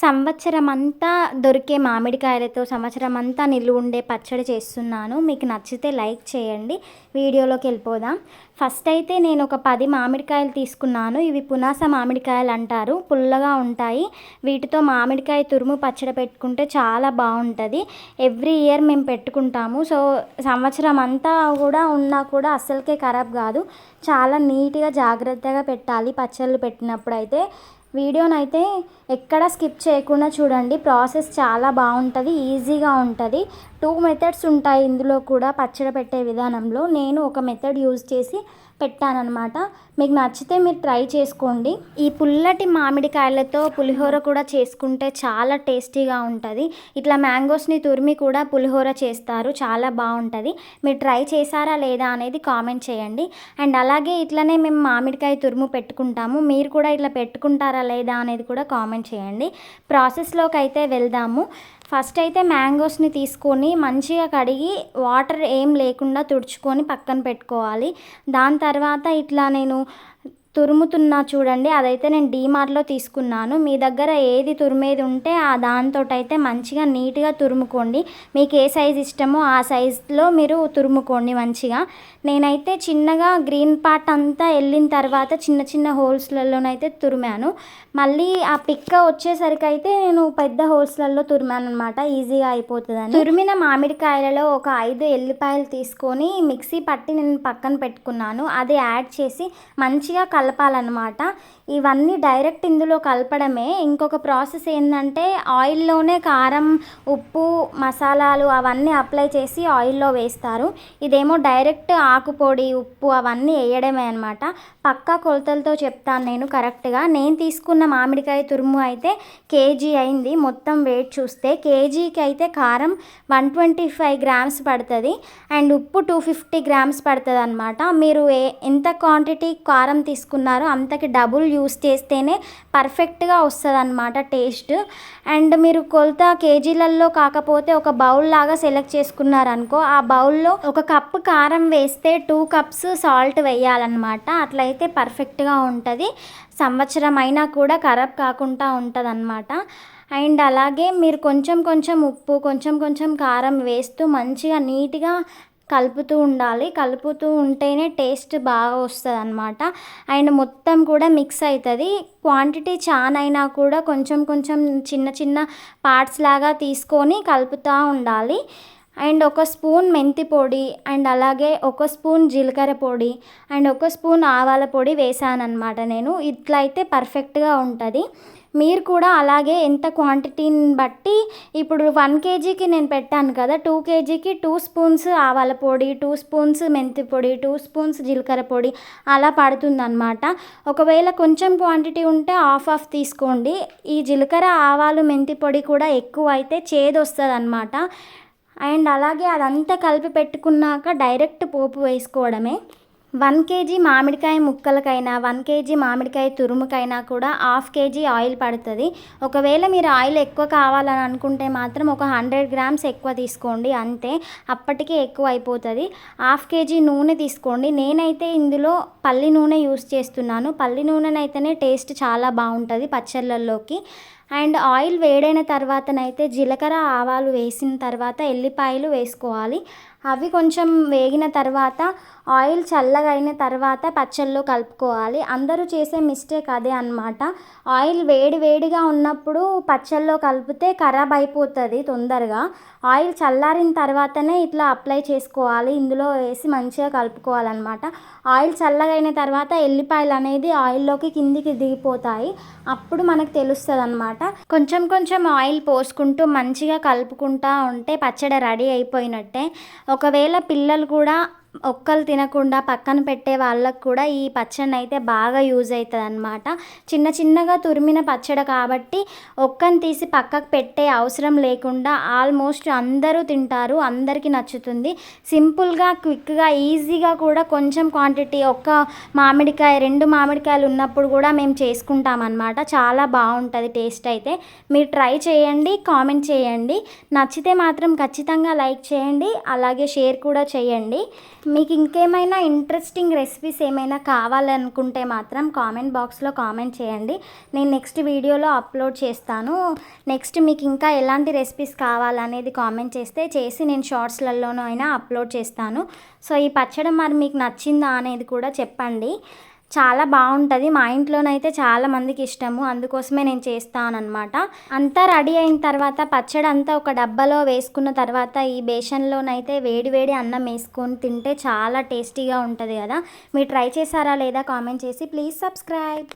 సంవత్సరం అంతా దొరికే మామిడికాయలతో సంవత్సరం అంతా నిలువ ఉండే పచ్చడి చేస్తున్నాను. మీకు నచ్చితే లైక్ చేయండి. వీడియోలోకి వెళ్ళిపోదాం. ఫస్ట్ అయితే నేను ఒక 10 మామిడికాయలు తీసుకున్నాను. ఇవి పునాస మామిడికాయలు అంటారు, పుల్లగా ఉంటాయి. వీటితో మామిడికాయ తురుము పచ్చడి పెట్టుకుంటే చాలా బాగుంటుంది. ఎవ్రీ ఇయర్ మేము పెట్టుకుంటాము. సో సంవత్సరం అంతా కూడా ఉన్నా కూడా అస్సలకే ఖరాబ్ కాదు. చాలా నీట్గా జాగ్రత్తగా పెట్టాలి పచ్చళ్ళు పెట్టినప్పుడు. అయితే వీడియోనైతే ఎక్కడ స్కిప్ చేయకుండా చూడండి. ప్రాసెస్ చాలా బాగుంటుంది, ఈజీగా ఉంటుంది. 2 మెథడ్స్ ఉంటాయి ఇందులో కూడా పచ్చడి పెట్టే విధానంలో. నేను ఒక మెథడ్ యూజ్ చేసి పెట్టానన్నమాట. మీకు నచ్చితే మీరు ట్రై చేసుకోండి. ఈ పుల్లటి మామిడికాయలతో పులిహోర కూడా చేసుకుంటే చాలా టేస్టీగా ఉంటుంది. ఇట్లా మ్యాంగోస్ని తురిమి కూడా పులిహోర చేస్తారు, చాలా బాగుంటుంది. మీరు ట్రై చేశారా లేదా అనేది కామెంట్ చేయండి. అండ్ అలాగే ఇట్లనే మేము మామిడికాయ తురుము పెట్టుకుంటాము. మీరు కూడా ఇట్లా పెట్టుకుంటారా లేదా అనేది కూడా కామెంట్ చేయండి. ప్రాసెస్లోకి అయితే వెళ్దాము. ఫస్ట్ అయితే మ్యాంగోస్ని తీసుకొని మంచిగా కడిగి వాటర్ ఏం లేకుండా తుడుచుకొని పక్కన పెట్టుకోవాలి. దాని తర్వాత ఇట్లా నేను తురుముతున్నా చూడండి, అదైతే నేను డీమార్ట్లో తీసుకున్నాను. మీ దగ్గర ఏది తురిమేది ఉంటే ఆ దాంతో అయితే మంచిగా నీట్గా తురుముకోండి. మీకు ఏ సైజు ఇష్టమో ఆ సైజులో మీరు తురుముకోండి మంచిగా. నేనైతే చిన్నగా గ్రీన్ పార్ట్ అంతా వెళ్ళిన తర్వాత చిన్న చిన్న హోల్స్లలోనైతే తురిమాను. మళ్ళీ ఆ పిక్క వచ్చేసరికి అయితే నేను పెద్ద హోల్స్లలో తురిమాను అనమాట, ఈజీగా అయిపోతుందని. తురిమిన మామిడికాయలలో ఒక 5 ఎల్లిపాయలు తీసుకొని మిక్సీ పట్టి నేను పక్కన పెట్టుకున్నాను. అది యాడ్ చేసి మంచిగా కలపాలన్నమాట. ఇవన్నీ డైరెక్ట్ ఇందులో కలపడమే. ఇంకొక ప్రాసెస్ ఏంటంటే ఆయిల్లోనే కారం, ఉప్పు, మసాలాలు అవన్నీ అప్లై చేసి ఆయిల్లో వేస్తారు. ఇదేమో డైరెక్ట్ ఆకుపొడి, ఉప్పు అవన్నీ వేయడమే అనమాట. పక్కా కొలతలతో చెప్తాను నేను కరెక్ట్గా. నేను తీసుకున్న మామిడికాయ తురుము అయితే కేజీ అయింది. మొత్తం వెయిట్ చూస్తే కేజీకి అయితే కారం 125 గ్రామ్స్ పడుతుంది అండ్ ఉప్పు 250 గ్రామ్స్ పడుతుంది అనమాట. మీరు ఎంత క్వాంటిటీ కారం తీసుకున్నారో అంతకి డబుల్ యూస్ చేస్తేనే పర్ఫెక్ట్గా వస్తుంది అనమాట టేస్ట్. అండ్ మీరు కొలత కేజీలలో కాకపోతే ఒక బౌల్ లాగా సెలెక్ట్ చేసుకున్నారనుకో, ఆ బౌల్లో 1 కప్పు కారం వేస్తే 2 కప్స్ సాల్ట్ వేయాలన్నమాట. అట్లయితే పర్ఫెక్ట్గా ఉంటుంది. సంవత్సరం అయినా కూడా ఖరాబ్ కాకుండా ఉంటుంది అన్నమాట. అండ్ అలాగే మీరు కొంచెం కొంచెం ఉప్పు, కొంచెం కొంచెం కారం వేస్తూ మంచిగా నీట్గా కలుపుతూ ఉండాలి. కలుపుతూ ఉంటేనే టేస్ట్ బాగా వస్తుంది అనమాట. అండ్ మొత్తం కూడా మిక్స్ అవుతుంది. క్వాంటిటీ చాలా అయినా కూడా కొంచెం కొంచెం చిన్న చిన్న పార్ట్స్ లాగా తీసుకొని కలుపుతూ ఉండాలి. అండ్ 1 స్పూన్ మెంతి పొడి అండ్ అలాగే 1 స్పూన్ జీలకర్ర పొడి అండ్ 1 స్పూన్ ఆవాల పొడి వేసానమాట నేను. ఇట్లా అయితే పర్ఫెక్ట్గా ఉంటుంది. మీరు కూడా అలాగే ఎంత క్వాంటిటీని బట్టి, ఇప్పుడు 1 కేజీకి నేను పెట్టాను కదా, 2 కేజీకి 2 స్పూన్స్ ఆవాల పొడి, 2 స్పూన్స్ మెంతి పొడి, 2 స్పూన్స్ జీలకర్ర పొడి అలా పడుతుందన్నమాట. ఒకవేళ కొంచెం క్వాంటిటీ ఉంటే హాఫ్ తీసుకోండి. ఈ జీలకర్ర, ఆవాలు, మెంతి పొడి కూడా ఎక్కువ అయితే చేదు వస్తుంది అన్నమాట. అండ్ అలాగే అదంతా కలిపి పెట్టుకున్నాక డైరెక్ట్ పోపు వేసుకోవడమే. 1 కేజీ మామిడికాయ ముక్కలకైనా 1 కేజీ మామిడికాయ తురుముకైనా కూడా 1/2 కేజీ ఆయిల్ పడుతుంది. ఒకవేళ మీరు ఆయిల్ ఎక్కువ కావాలని అనుకుంటే మాత్రం ఒక 100 గ్రామ్స్ ఎక్కువ తీసుకోండి అంతే, అప్పటికే ఎక్కువ అయిపోతుంది. 1/2 కేజీ నూనె తీసుకోండి. నేనైతే ఇందులో పల్లి నూనె యూస్ చేస్తున్నాను. పల్లి నూనెనైతేనే టేస్ట్ చాలా బాగుంటుంది పచ్చళ్ళల్లోకి. అండ్ ఆయిల్ వేడైన తర్వాతనైతే జీలకర్ర, ఆవాలు వేసిన తర్వాత ఎల్లిపాయలు వేసుకోవాలి. అవి కొంచెం వేగిన తర్వాత ఆయిల్ చల్లగా అయిన తర్వాత పచ్చళ్ళలో కలుపుకోవాలి. అందరూ చేసే మిస్టేక్ అదే అన్నమాట. ఆయిల్ వేడిగా ఉన్నప్పుడు పచ్చళ్ళలో కలిపితే ఖరాబ్ అయిపోతుంది తొందరగా. ఆయిల్ చల్లారిన తర్వాతనే ఇట్లా అప్లై చేసుకోవాలి, ఇందులో వేసి మంచిగా కలుపుకోవాలన్నమాట. ఆయిల్ చల్లగా అయిన తర్వాత ఎల్లిపాయలు అనేది ఆయిల్లోకి కిందికి దిగిపోతాయి. అప్పుడు మనకు తెలుస్తుంది అన్నమాట. కొంచెం కొంచెం ఆయిల్ పోసుకుంటూ మంచిగా కలుపుకుంటూ ఉంటే పచ్చడి రెడీ అయిపోయినట్టే. ఒకవేళ పిల్లలు కూడా ఒక్కలు తినకుండా పక్కన పెట్టే వాళ్ళకు కూడా ఈ పచ్చడి అయితే బాగా యూజ్ అవుతుంది అనమాట. చిన్నగా తురిమిన పచ్చడి కాబట్టి ఒక్కని తీసి పక్కకు పెట్టే అవసరం లేకుండా ఆల్మోస్ట్ అందరూ తింటారు, అందరికీ నచ్చుతుంది. సింపుల్గా, క్విక్గా, ఈజీగా కూడా కొంచెం క్వాంటిటీ, 1 మామిడికాయ 2 మామిడికాయలు ఉన్నప్పుడు కూడా మేము చేసుకుంటాం అనమాట. చాలా బాగుంటుంది టేస్ట్ అయితే. మీరు ట్రై చేయండి, కామెంట్ చేయండి. నచ్చితే మాత్రం ఖచ్చితంగా లైక్ చేయండి, అలాగే షేర్ కూడా చేయండి. మీకు ఇంకేమైనా ఇంట్రెస్టింగ్ రెసిపీస్ ఏమైనా కావాలనుకుంటే మాత్రం కామెంట్ బాక్స్లో కామెంట్ చేయండి. నేను నెక్స్ట్ వీడియోలో అప్లోడ్ చేస్తాను. నెక్స్ట్ మీకు ఇంకా ఎలాంటి రెసిపీస్ కావాలనేది కామెంట్ చేసి నేను షార్ట్స్లలోనూ అయినా అప్లోడ్ చేస్తాను. సో ఈ పచ్చడి మరి మీకు నచ్చిందా అనేది కూడా చెప్పండి. చాలా బాగుంటుంది. మా ఇంట్లోనైతే చాలా మందికి ఇష్టము, అందుకోసమే నేను చేస్తానన్నమాట. అంతా రెడీ అయిన తర్వాత పచ్చడి అంతా ఒక డబ్బాలో వేసుకున్న తర్వాత ఈ బేషన్లోనైతే వేడి వేడి అన్నం వేసుకొని తింటే చాలా టేస్టీగా ఉంటుంది కదా. మీరు ట్రై చేశారా లేదా కామెంట్ చేసి ప్లీజ్ సబ్స్క్రైబ్.